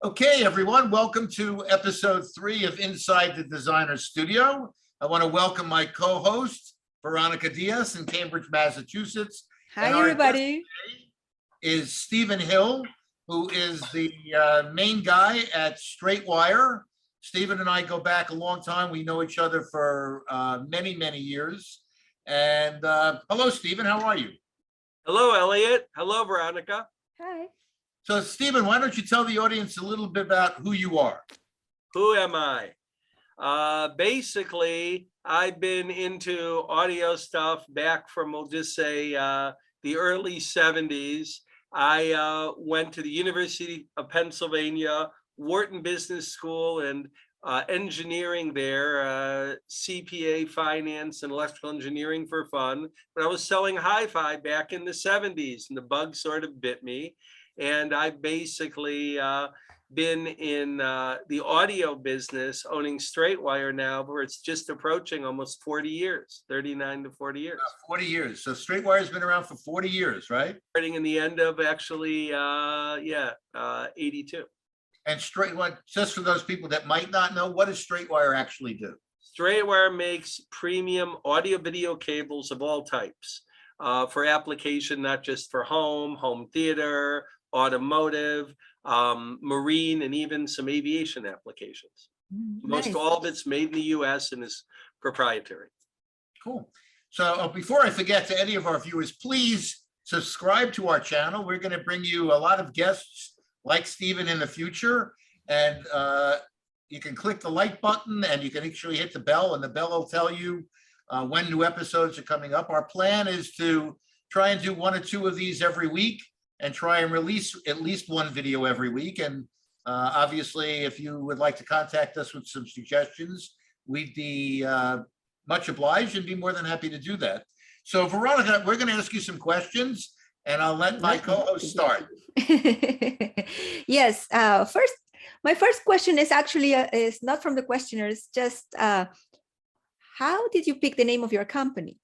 Okay, everyone, welcome to episode 3 of Inside the Designer Studio. I want to welcome my co-host, Veronica Diaz in Cambridge, Massachusetts. Hi, and our everybody. guest today is Stephen Hill, who is the main guy at Straightwire. Stephen and I go back a long time. We know each other for many, many years. And hello, Stephen, how are you? Hello, Elliot. Hello, Veronica. Hi. So, Stephen, why don't you tell the audience a little bit about who you are? Who am I? Basically, I've been into audio stuff back from, we'll just say, the early 70s. I went to the University of Pennsylvania, Wharton Business School, and engineering there, CPA, finance, and electrical engineering for fun. But I was selling hi-fi back in the 70s, and the bug sort of bit me. And I've basically been in the audio business, owning Straightwire now, where it's just approaching almost 40 years, 39 to 40 years. 40 years. So Straightwire's been around for 40 years, right? Starting in the end of actually, 82. And Straightwire, just for those people that might not know, what does Straightwire actually do? Straightwire makes premium audio video cables of all types for application, not just for home theater, automotive, marine, and even some aviation applications. Most all of it's made in the US and is proprietary. Cool. So before I forget, to any of our viewers, please subscribe to our channel. We're going to bring you a lot of guests like Stephen in the future. And you can click the like button and you can actually hit the bell, and the bell will tell you when new episodes are coming up. Our plan is to try and do 1 or 2 of these every week, and try and release at least 1 video every week. And obviously, if you would like to contact us with some suggestions, we'd be much obliged and be more than happy to do that. So Veronica, we're going to ask you some questions, and I'll let my co-host start. Yes. My first question is actually is not from the questioners, just how did you pick the name of your company?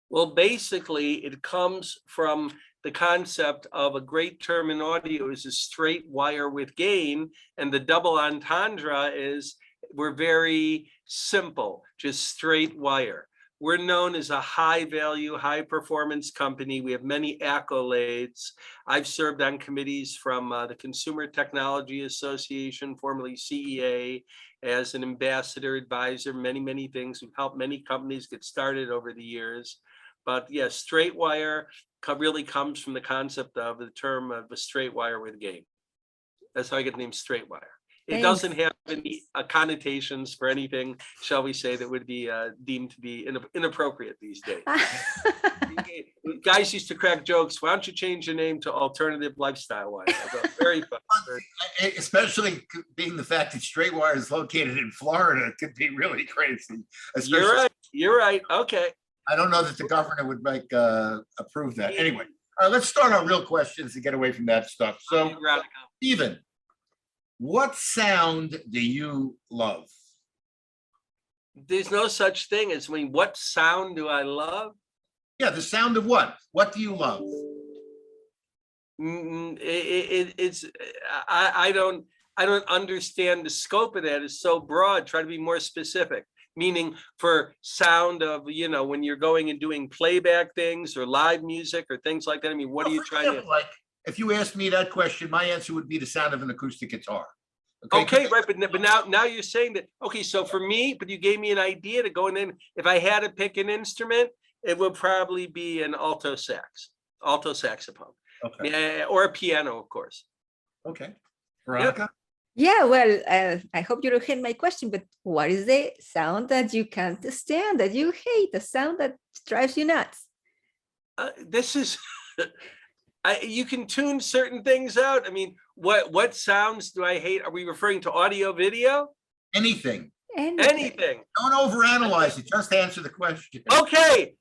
Well, basically, it comes from the concept of a great term in audio is a straight wire with gain, and the double entendre is we're very simple, just straight wire. We're known as a high value, high performance company. We have many accolades. I've served on committees from the Consumer Technology Association, formerly CEA, as an ambassador, advisor, many things. We've helped many companies get started over the years. But yes, straight wire really comes from the concept of the term of a straight wire with gain. That's how I get the name straight wire. It doesn't have any connotations for anything, shall we say, that would be deemed to be inappropriate these days. Guys used to crack jokes. Why don't you change your name to Alternative Lifestyle Wire? Very fun. Especially being the fact that Straightwire is located in Florida, it could be really crazy. You're right. You're right. Okay. I don't know that the governor would approve that. Anyway, all right, let's start our real questions to get away from that stuff. So, Stephen, what sound do you love? There's no such thing as, what sound do I love? Yeah, the sound of what? What do you love? I don't understand the scope of that. It's so broad. Try to be more specific. Meaning for sound of, when you're going and doing playback things or live music or things like that. I mean, what are you trying to? Like, if you asked me that question, my answer would be the sound of an acoustic guitar. Okay, right. But now you're saying that, okay, so for me, but you gave me an idea to go in. If I had to pick an instrument, it would probably be an alto saxophone. Okay. Or a piano, of course. Okay. Veronica? Yep. Yeah, well, I hope you don't hate my question, but what is the sound that you can't stand, that you hate, the sound that drives you nuts? This is, you can tune certain things out. I mean, what sounds do I hate? Are we referring to audio, video? Anything. Anything. Don't overanalyze it. Just answer the question. Okay.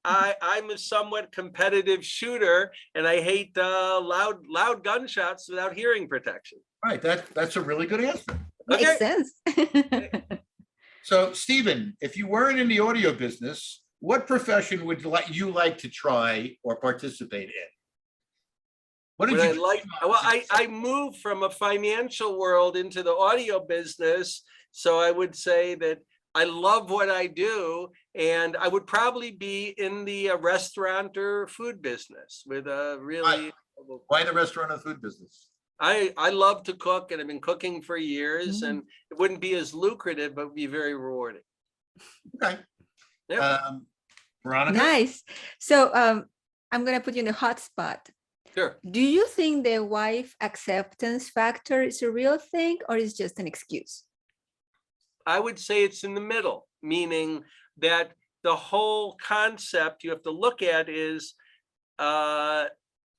I'm a somewhat competitive shooter, and I hate loud gunshots without hearing protection. Right, that's a really good answer. Makes sense. So, Stephen, if you weren't in the audio business, what profession would you like to try or participate in? What did What I you? like, well, I moved from a financial world into the audio business. So I would say that I love what I do, and I would probably be in the restaurant or food business with a really. Why the restaurant and food business? I love to cook, and I've been cooking for years, Mm. and it wouldn't be as lucrative, but would be very rewarding. Okay. Yeah, Veronica? Nice. So I'm gonna put you in the hot spot. sure. Do you think the wife acceptance factor is a real thing, or is just an excuse? I would say it's in the middle, meaning that the whole concept you have to look at is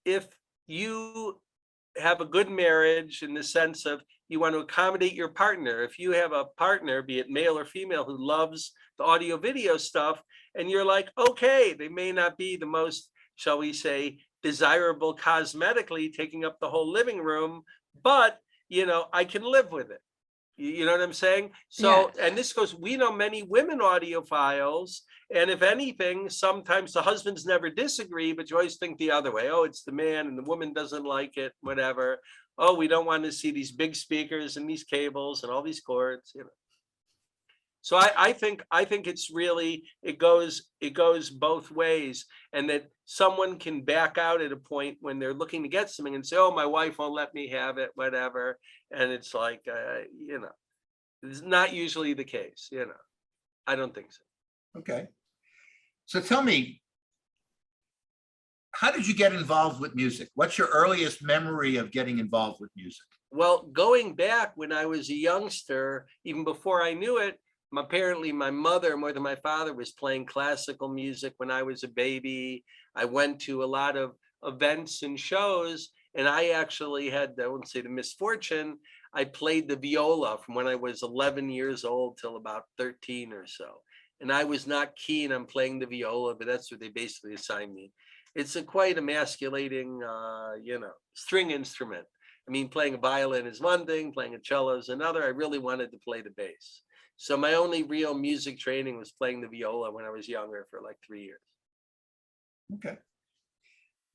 if you have a good marriage in the sense of you want to accommodate your partner. If you have a partner, be it male or female, who loves the audio video stuff, and you're like, okay, they may not be the most, shall we say, desirable cosmetically, taking up the whole living room, but I can live with it. You know what I'm saying? So, and this goes, we know many women audiophiles, and if anything, sometimes the husbands never disagree, but you always think the other way. Oh, it's the man and the woman doesn't like it, whatever. Oh, we don't want to see these big speakers and these cables and all these cords, So I think it's really, it goes both ways, and that someone can back out at a point when they're looking to get something and say, oh, my wife won't let me have it, whatever. And it's like, it's not usually the case, I don't think so. Okay. So tell me, how did you get involved with music? What's your earliest memory of getting involved with music? Well, going back when I was a youngster, even before I knew it, apparently my mother, more than my father, was playing classical music when I was a baby. I went to a lot of events and shows, and I actually had, I wouldn't say the misfortune, I played the viola from when I was 11 years old till about 13 or so. And I was not keen on playing the viola, but that's what they basically assigned me. It's a quite emasculating, string instrument. I mean, playing a violin is one thing, playing a cello is another. I really wanted to play the bass. So my only real music training was playing the viola when I was younger for like 3 years. Okay.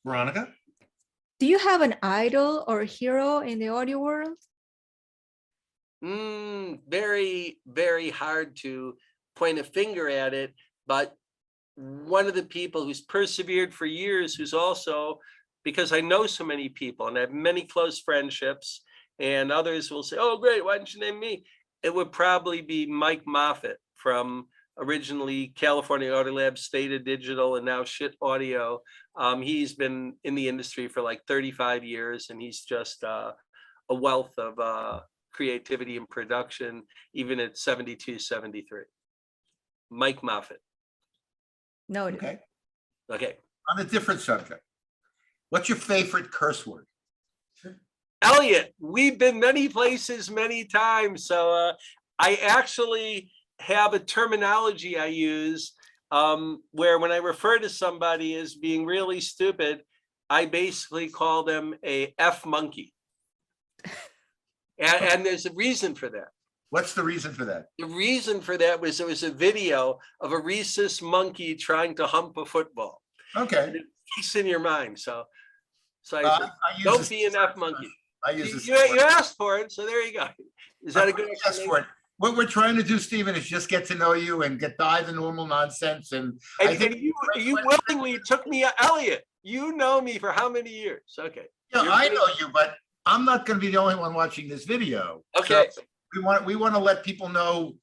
Veronica? Do you have an idol or hero in the audio world? Very, very hard to point a finger at it, but one of the people who's persevered for years, who's also, because I know so many people and I have many close friendships, and others will say, oh, great, why didn't you name me? It would probably be Mike Moffat from originally California Audio Lab, Stata Digital, and now Shit Audio. He's been in the industry for like 35 years, and he's just a wealth of creativity and production, even at 72, 73. Mike Moffat. No. Okay. Okay. On a different subject, what's your favorite curse word? Elliot, we've been many places, many times. So I actually have a terminology I use where when I refer to somebody as being really stupid, I basically call them a F monkey. And there's a reason for that. What's the reason for that? The reason for that was there was a video of a rhesus monkey trying to hump a football. Okay. And it sticks in your mind. So I I said, use don't this- be an F monkey. I use this. You asked for it, so there you go. Is that a good Yes, for it. What we're trying to do, Stephen, is just get to know you and get by the normal nonsense. And I And think you willingly took me, Elliot. You know me for how many years? Okay. I know you, but I'm not going to be the only one watching this video. Okay. So we want to let people know.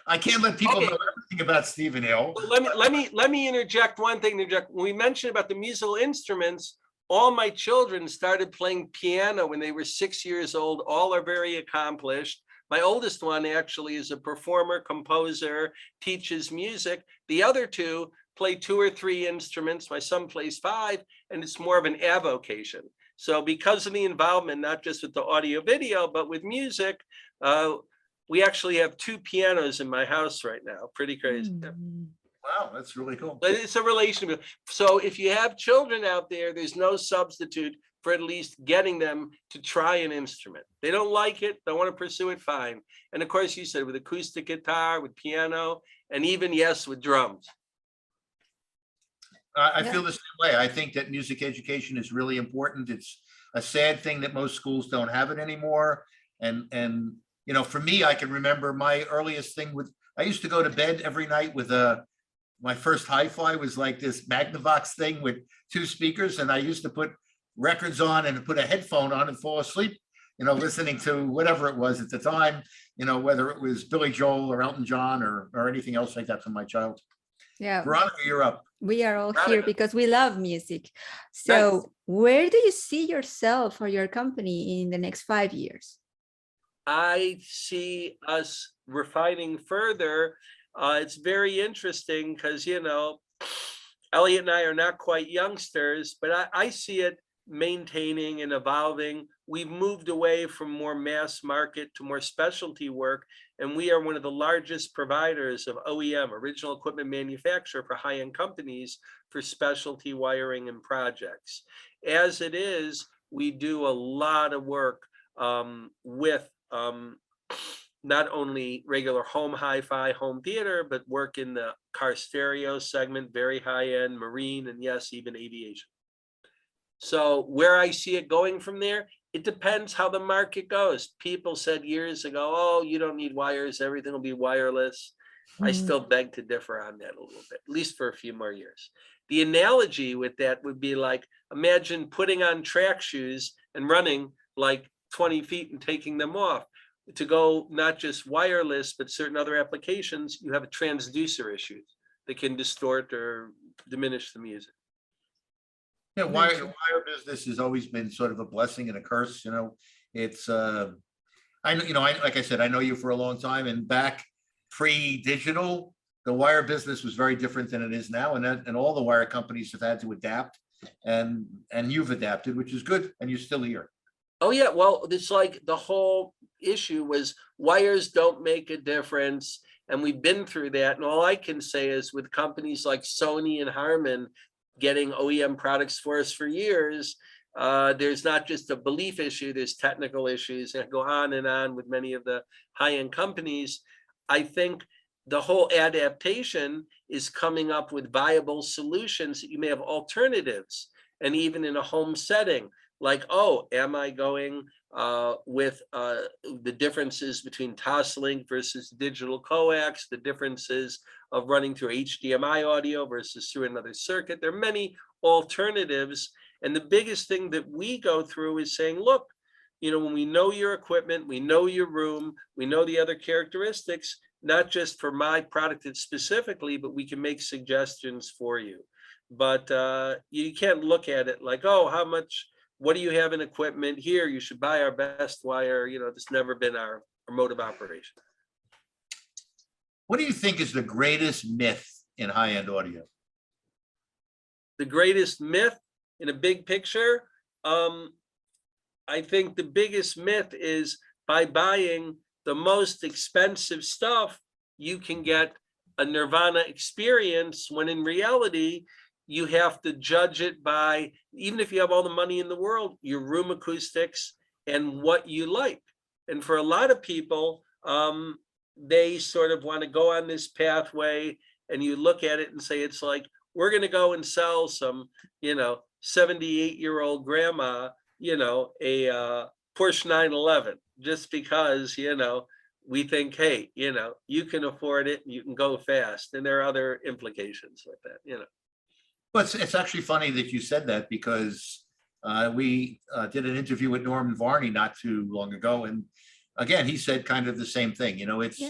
I can't let people know everything about Stephen Hill. Well, let me interject one thing. When we mentioned about the musical instruments, all my children started playing piano when they were 6 years old. All are very accomplished. My oldest one actually is a performer, composer, teaches music. The other two play 2 or 3 instruments. My son plays 5, and it's more of an avocation. So because of the involvement, not just with the audio video, but with music, we actually have 2 pianos in my house right now. Pretty crazy. Wow, that's really cool. But it's a relationship. So if you have children out there, there's no substitute for at least getting them to try an instrument. They don't like it, don't want to pursue it, fine. And of course, you said with acoustic guitar, with piano, and even, yes, with drums. I Yeah. feel the same way. I think that music education is really important. It's a sad thing that most schools don't have it anymore. And you know, for me, I can remember my earliest thing with, I used to go to bed every night with my first hi-fi was like this Magnavox thing with two speakers, and I used to put records on and put a headphone on and fall asleep, you know, listening to whatever it was at the time, you know, whether it was Billy Joel or Elton John or anything else like that from my childhood. Yeah. Veronica, you're up. We are all Veronica. here because we love music. So where do you see yourself or your company in the next 5 years? I see us refining further. It's very interesting because, you know, Elliot and I are not quite youngsters, but I see it maintaining and evolving. We've moved away from more mass market to more specialty work, and we are one of the largest providers of OEM, original equipment manufacturer, for high-end companies for specialty wiring and projects. As it is, we do a lot of work with not only regular home hi-fi, home theater, but work in the car stereo segment, very high-end, marine, and yes, even aviation. So where I see it going from there, it depends how the market goes. People said years ago, oh, you don't need wires, everything will be wireless. I still beg to differ on that a little bit, at least for a few more years. The analogy with that would be like, imagine putting on track shoes and running like 20 feet and taking them off. To go not just wireless, but certain other applications, you have a transducer issue that can distort or diminish the music. Yeah, wire business has always been sort of a blessing and a curse, you know. It's I know, you know, like I said, I know you for a long time, and back pre-digital, the wire business was very different than it is now, and all the wire companies have had to adapt, and you've adapted, which is good, and you're still here. Oh yeah, well, it's like the whole issue was wires don't make a difference, and we've been through that. And all I can say is with companies like Sony and Harman getting OEM products for us for years, there's not just a belief issue, there's technical issues that go on and on with many of the high-end companies. I think the whole adaptation is coming up with viable solutions that you may have alternatives, and even in a home setting. Like, oh, am I going with the differences between Toslink versus digital coax, the differences of running through HDMI audio versus through another circuit? There are many alternatives. And the biggest thing that we go through is saying, look, you know, when we know your equipment, we know your room, we know the other characteristics, not just for my product specifically, but we can make suggestions for you. But you can't look at it like, oh, how much, what do you have in equipment here? You should buy our best wire. You know, it's never been our mode of operation. What do you think is the greatest myth in high-end audio? The greatest myth in a big picture? I think the biggest myth is by buying the most expensive stuff, you can get a Nirvana experience, when in reality, you have to judge it by, even if you have all the money in the world, your room acoustics and what you like. And for a lot of people, they sort of want to go on this pathway, and you look at it and say, it's like, we're going to go and sell some, you know, 78-year-old grandma, you know, a Porsche 911, just because, you know, we think, hey, you know, you can afford it, you can go fast. And there are other implications with that, you know. Well, it's actually funny that you said that, because we did an interview with Norman Varney not too long ago. And again, he said kind of the same thing. You know, it's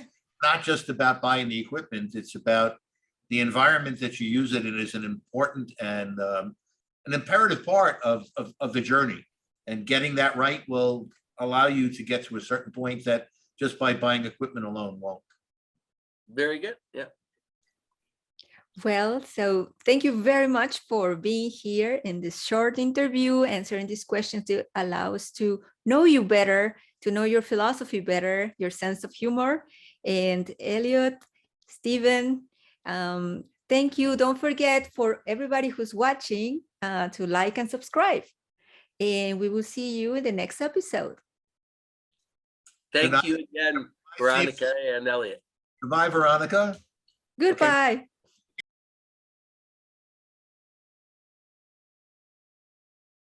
not just about buying the equipment, it's about the environment that you use it in is an important and an imperative part of the journey. And getting that right will allow you to get to a certain point that just by buying equipment alone won't. Very good. Yeah. Well, so thank you very much for being here in this short interview, answering these questions to allow us to know you better, to know your philosophy better, your sense of humor. And Elliot, Stephen, thank you. Don't forget, for everybody who's watching, to like and subscribe. And we will see you in the next episode. Thank you again, Veronica and Elliot. Goodbye, Veronica. Goodbye. Okay.